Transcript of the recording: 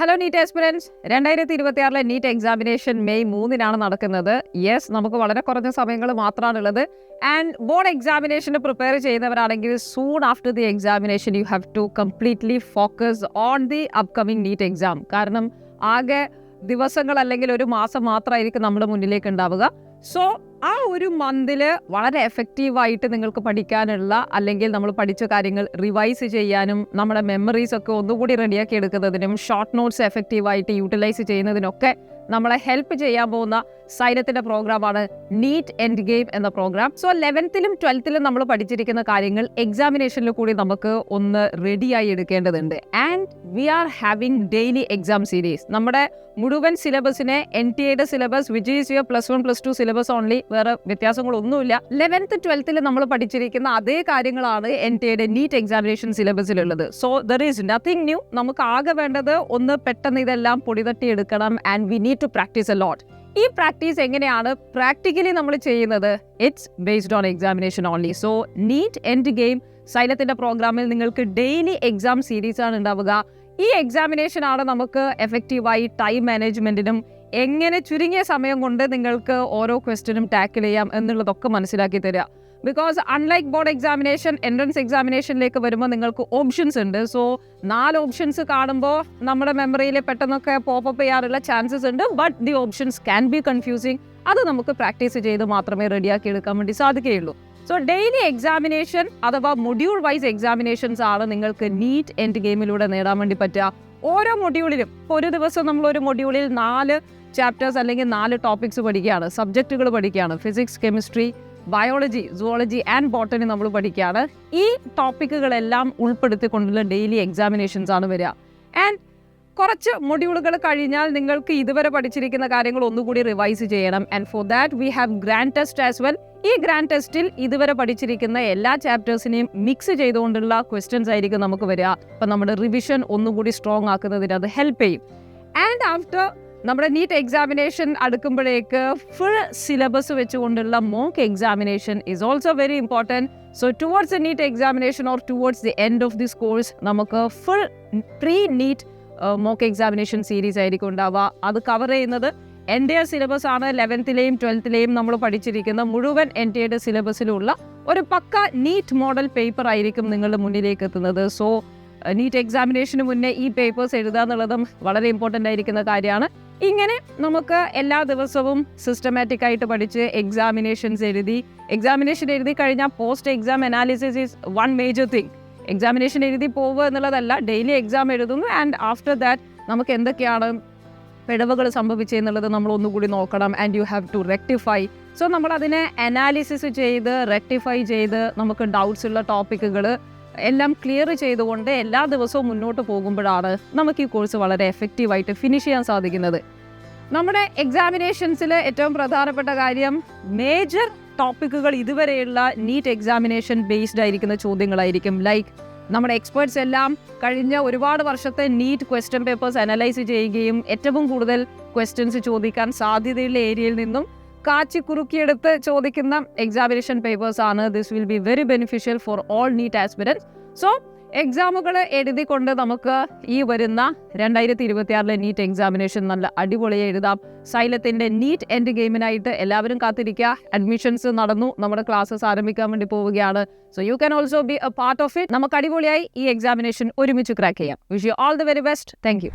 Hello NEET aspirants 2026 NEET examination May 3 നടക്കുന്നത്. Yes, നമുക്ക് വളരെ കുറഞ്ഞ സമയങ്ങൾ മാത്രമാണുള്ളത്. ആൻഡ് ബോർഡ് എക്സാമിനേഷന് പ്രിപ്പയർ ചെയ്യുന്നവരാണെങ്കിൽ soon after the examination you have to completely focus on the upcoming NEET exam. കാരണം ആകെ ദിവസങ്ങൾ അല്ലെങ്കിൽ ഒരു മാസം മാത്രമായിരിക്കും നമ്മുടെ മുന്നിലേക്ക് ഉണ്ടാവുക. സോ ആ ഒരു മന്തിൽ വളരെ എഫക്റ്റീവായിട്ട് നിങ്ങൾക്ക് പഠിക്കാനുള്ള അല്ലെങ്കിൽ നമ്മൾ പഠിച്ച കാര്യങ്ങൾ റിവൈസ് ചെയ്യാനും നമ്മുടെ മെമ്മറീസ് ഒക്കെ ഒന്നുകൂടി റെഡിയാക്കി എടുക്കുന്നതിനും ഷോർട്ട് നോട്ട്സ് എഫക്റ്റീവായിട്ട് യൂട്ടിലൈസ് ചെയ്യുന്നതിനൊക്കെ നമ്മളെ ഹെൽപ്പ് ചെയ്യാൻ പോകുന്ന സൈലത്തിന്റെ പ്രോഗ്രാമാണ് നീറ്റ് എൻഡ് ഗെയിം എന്ന പ്രോഗ്രാം. സോ 11th-ലും 12th-ലും നമ്മൾ പഠിച്ചിരിക്കുന്ന കാര്യങ്ങൾ എക്സാമിനേഷനിൽ കൂടി നമുക്ക് ഒന്ന് റെഡിയായി എടുക്കേണ്ടതുണ്ട്. And we are having daily exam series. നമ്മുടെ മുഴുവൻ സിലബസിനെ NTA syllabus which is your +1 +2 syllabus only, വേറെ വ്യത്യാസങ്ങളൊന്നുമില്ല. 11th 12th നമ്മൾ പഠിച്ചിരിക്കുന്ന അതേ കാര്യങ്ങളാണ് NTA നീറ്റ് എക്സാമിനേഷൻ സിലബസിലുള്ളത്. So there is nothing new. നമുക്ക് ആകെ വേണ്ടത് ഒന്ന് പെട്ടെന്ന് ഇതെല്ലാം പൊടിതട്ടി എടുക്കണം. And we need to practise a lot. ഈ പ്രാക്ടീസ് എങ്ങനെയാണ് പ്രാക്ടിക്കലി നമ്മൾ ചെയ്യുന്നത്? It's based on examination only. So NEET end game സൈലത്തിന്റെ പ്രോഗ്രാമിൽ നിങ്ങൾക്ക് ഡെയിലി എക്സാം സീരീസ് ആണ് ഉണ്ടാവുക. ഈ എക്സാമിനേഷൻ ആണ് നമുക്ക് എഫക്റ്റീവായി ടൈം മാനേജ്മെന്റിനും എങ്ങനെ ചുരുങ്ങിയ സമയം കൊണ്ട് നിങ്ങൾക്ക് ഓരോ ക്വസ്റ്റ്യനും ടാക്കിൾ ചെയ്യാം എന്നുള്ളതൊക്കെ മനസ്സിലാക്കി തരിക. Because unlike board examination, entrance എക്സാമിനേഷനിലേക്ക് വരുമ്പോൾ നിങ്ങൾക്ക് ഓപ്ഷൻസ് ഉണ്ട്. സോ 4 ഓപ്ഷൻസ് കാണുമ്പോൾ നമ്മുടെ മെമ്മറിയിൽ പെട്ടെന്നൊക്കെ പോപ്പപ്പ് ചെയ്യാനുള്ള ചാൻസസ് ഉണ്ട്. But the options can be confusing. അത് നമുക്ക് പ്രാക്ടീസ് ചെയ്ത് മാത്രമേ റെഡിയാക്കി എടുക്കാൻ വേണ്ടി സാധിക്കുകയുള്ളൂ. സോ ഡെയിലി എക്സാമിനേഷൻ അഥവാ മൊഡ്യൂൾ വൈസ് എക്സാമിനേഷൻസ് ആണ് നിങ്ങൾക്ക് നീറ്റ് എൻഡ് ഗെയിമിലൂടെ നേടാൻ വേണ്ടി പറ്റുക. ഓരോ മൊഡ്യൂളിലും ഒരു ദിവസം നമ്മൾ ഒരു മൊഡ്യൂളിൽ 4 ചാപ്റ്റേഴ്സ് അല്ലെങ്കിൽ 4 ടോപ്പിക്സ് പഠിക്കുകയാണ്, സബ്ജക്റ്റുകൾ പഠിക്കുകയാണ്. Physics, chemistry, biology, zoology and botany നമ്മൾ പഠിക്കുകയാണ്. ഈ ടോപ്പിക്കുകളെല്ലാം ഉൾപ്പെടുത്തിക്കൊണ്ടുള്ള ഡെയിലി എക്സാമിനേഷൻസ് ആണ് വരിക. ആൻഡ് കുറച്ച് മൊഡ്യൂളുകൾ കഴിഞ്ഞാൽ നിങ്ങൾക്ക് ഇതുവരെ പഠിച്ചിരിക്കുന്ന കാര്യങ്ങൾ ഒന്നുകൂടി റിവൈസ് ചെയ്യണം. And for that we have grand test as well. ഈ ഗ്രാൻഡ് ടെസ്റ്റിൽ ഇതുവരെ പഠിച്ചിരിക്കുന്ന എല്ലാ ചാപ്റ്റേഴ്സിനെയും മിക്സ് ചെയ്തുകൊണ്ടുള്ള ക്വസ്റ്റ്യൻസ് ആയിരിക്കും നമുക്ക് വരിക. അപ്പം നമ്മുടെ റിവിഷൻ ഒന്നുകൂടി സ്ട്രോങ് ആക്കുന്നതിന് അത് ഹെൽപ്പ് ചെയ്യും. ആൻഡ് ആഫ്റ്റർ നമ്മുടെ നീറ്റ് എക്സാമിനേഷൻ അടുക്കുമ്പോഴേക്ക് ഫുൾ സിലബസ് വെച്ചുകൊണ്ടുള്ള mock examination is also very important. So towards the NEET examination or towards the end of this course നമുക്ക് full pre NEET mock examination series ആയിരിക്കും ഉണ്ടാവുക. അത് cover ചെയ്യുന്നത് NTA syllabus ആണ്. 11th-ലെയും 12th-ലെയും നമ്മൾ പഠിച്ചിരിക്കുന്ന മുഴുവൻ NTA സിലബസിലുള്ള ഒരു പക്ക നീറ്റ് മോഡൽ പേപ്പർ ആയിരിക്കും നിങ്ങളുടെ മുന്നിലേക്ക് എത്തുന്നത്. സോ നീറ്റ് എക്സാമിനേഷന് മുന്നേ ഈ പേപ്പേഴ്സ് എഴുതുക എന്നുള്ളതും വളരെ ഇമ്പോർട്ടൻ്റ് ആയിരിക്കുന്ന കാര്യമാണ്. ഇങ്ങനെ നമുക്ക് എല്ലാ ദിവസവും സിസ്റ്റമാറ്റിക് ആയിട്ട് പഠിച്ച് എക്സാമിനേഷൻ എഴുതി കഴിഞ്ഞാൽ post exam analysis is one major thing. Examination എഴുതി പോവുക എന്നുള്ളതല്ല, ഡെയിലി എക്സാം എഴുതുന്നു. ആൻഡ് ആഫ്റ്റർ ദാറ്റ് നമുക്ക് എന്തൊക്കെയാണ് പിഴവുകൾ സംഭവിച്ചെന്നുള്ളത് നമ്മൾ ഒന്നുകൂടി നോക്കണം. And you have to rectify. So നമ്മൾ അതിനെ അനാലിസിസ് ചെയ്ത് റെക്ടിഫൈ ചെയ്ത് നമുക്ക് ഡൗട്ട്സ് ഉള്ള ടോപ്പിക്കുകൾ എല്ലാം ക്ലിയർ ചെയ്തുകൊണ്ട് എല്ലാ ദിവസവും മുന്നോട്ട് പോകുമ്പോഴാണ് നമുക്ക് ഈ കോഴ്സ് വളരെ എഫക്റ്റീവായിട്ട് ഫിനിഷ് ചെയ്യാൻ സാധിക്കുന്നത്. നമ്മുടെ എക്സാമിനേഷൻസിൽ ഏറ്റവും പ്രധാനപ്പെട്ട കാര്യം മേജർ ടോപ്പിക്കുകൾ ഇതുവരെയുള്ള നീറ്റ് എക്സാമിനേഷൻ ബേസ്ഡ് ആയിരിക്കുന്ന ചോദ്യങ്ങളായിരിക്കും. ലൈക്ക് നമ്മുടെ എക്സ്പേർട്സ് എല്ലാം കഴിഞ്ഞ ഒരുപാട് വർഷത്തെ നീറ്റ് ക്വസ്റ്റ്യൻ പേപ്പേഴ്സ് അനലൈസ് ചെയ്യുകയും ഏറ്റവും കൂടുതൽ ക്വസ്റ്റ്യൻസ് ചോദിക്കാൻ സാധ്യതയുള്ള ഏരിയയിൽ നിന്നും കാച്ചി കുറുക്കിയെടുത്ത് ചോദിക്കുന്ന എക്സാമിനേഷൻ പേപ്പേഴ്സ് ആണ്. This will be very beneficial for all NEET aspirants. So എക്സാമുകൾ എഴുതിക്കൊണ്ട് നമുക്ക് ഈ വരുന്ന 2026 നീറ്റ് എക്സാമിനേഷൻ നല്ല അടിപൊളിയായി എഴുതാം. സൈലത്തിന്റെ നീറ്റ് എൻഡ് ഗെയിമിനായിട്ട് എല്ലാവരും കാത്തിരിക്കുക. അഡ്മിഷൻസ് നടന്നു, നമ്മുടെ ക്ലാസ്സസ് ആരംഭിക്കാൻ വേണ്ടി പോവുകയാണ്. So you can also be A part of it. നമുക്ക് അടിപൊളിയായി ഈ എക്സാമിനേഷൻ ഒരുമിച്ച് ക്രാക്ക് ചെയ്യാം. Wish you all the very best. Thank you.